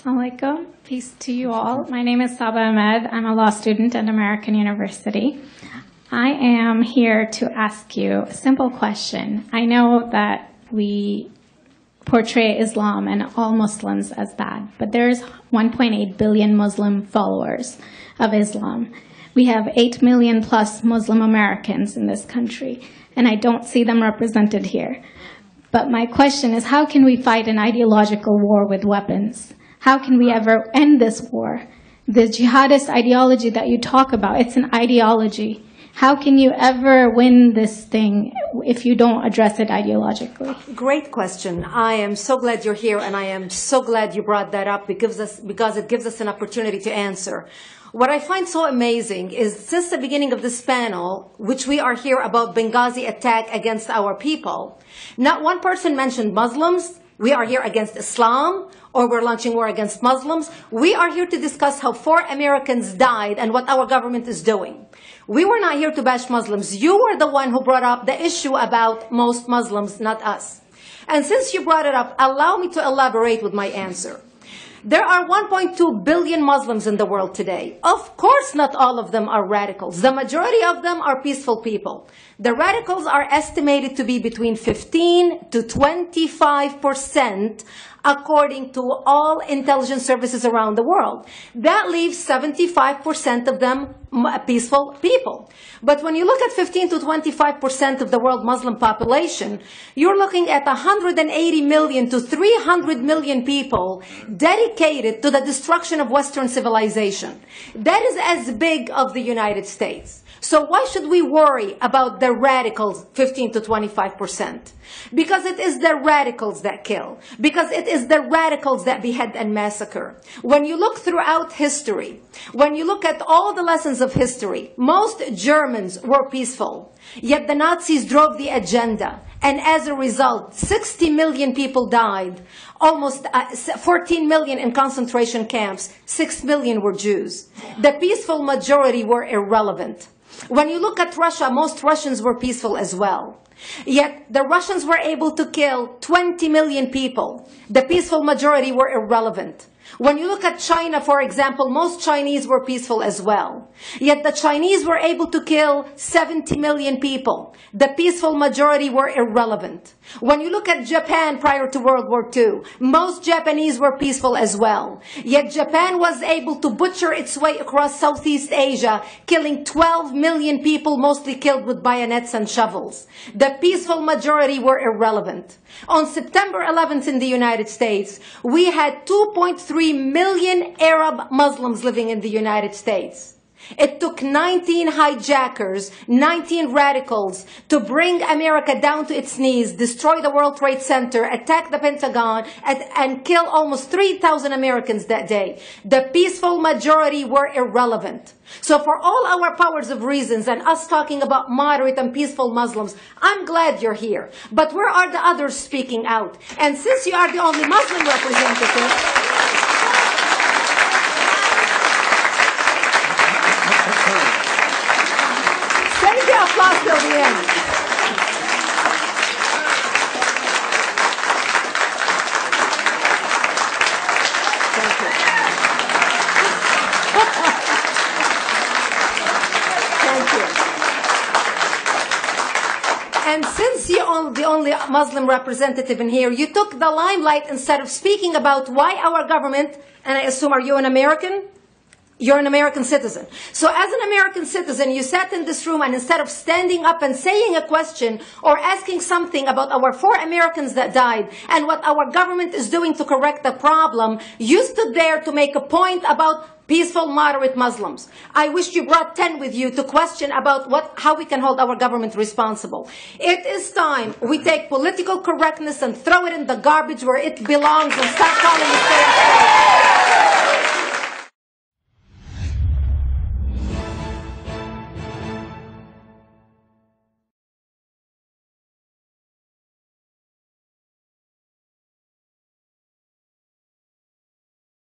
Alaikum. Peace to you all. My name is Saba Ahmed. I'm a law student at American University. I am here to ask you a simple question. I know that we portray Islam and all Muslims as bad, but there's 1.8 billion Muslim followers of Islam. We have 8 million plus Muslim Americans in this country, and I don't see them represented here. But my question is, how can we fight an ideological war with weapons? How can we ever end this war? The jihadist ideology that you talk about, it's an ideology. How can you ever win this thing if you don't address it ideologically? Great question. I am so glad you're here, and I am so glad you brought that up because it gives us an opportunity to answer. What I find so amazing is since the beginning of this panel, which we are here about Benghazi attack against our people, not one person mentioned Muslims. We are here against Islam, or we're launching war against Muslims. We are here to discuss how 4 Americans died and what our government is doing. We were not here to bash Muslims. You were the one who brought up the issue about most Muslims, not us. And since you brought it up, allow me to elaborate with my answer. There are 1.2 billion Muslims in the world today. Of course, not all of them are radicals. The majority of them are peaceful people. The radicals are estimated to be between 15 to 25%, according to all intelligence services around the world. That leaves 75% of them peaceful people. But when you look at 15 to 25% of the world Muslim population, you're looking at 180 million to 300 million people dedicated to the destruction of Western civilization. That is as big of the United States. So why should we worry about the radicals, 15 to 25%? Because it is the radicals that kill. Because it is the radicals that behead and massacre. When you look throughout history, when you look at all the lessons of history, most Germans were peaceful. Yet the Nazis drove the agenda. And as a result, 60 million people died. Almost 14 million in concentration camps. 6 million were Jews. The peaceful majority were irrelevant. When you look at Russia, most Russians were peaceful as well. Yet the Russians were able to kill 20 million people. The peaceful majority were irrelevant. When you look at China, for example, most Chinese were peaceful as well. Yet the Chinese were able to kill 70 million people. The peaceful majority were irrelevant. When you look at Japan prior to World War II, most Japanese were peaceful as well. Yet Japan was able to butcher its way across Southeast Asia, killing 12 million people, mostly killed with bayonets and shovels. The peaceful majority were irrelevant. On September 11th in the United States, we had 2.3 million Arab Muslims living in the United States. It took 19 hijackers, 19 radicals to bring America down to its knees, destroy the World Trade Center, attack the Pentagon, and kill almost 3,000 Americans that day. The peaceful majority were irrelevant. So for all our powers of reasons and us talking about moderate and peaceful Muslims, I'm glad you're here. But where are the others speaking out? And since you are the only Muslim representative, save the applause till the end. Thank you. Thank you. And since you're the only Muslim representative in here, you took the limelight instead of speaking about why our government, and I assume, are you an American? You're an American citizen. So as an American citizen, you sat in this room and instead of standing up and saying a question or asking something about our 4 Americans that died and what our government is doing to correct the problem, you stood there to make a point about peaceful, moderate Muslims. I wish you brought 10 with you to question about how we can hold our government responsible. It is time we take political correctness and throw it in the garbage where it belongs and stop calling it fair.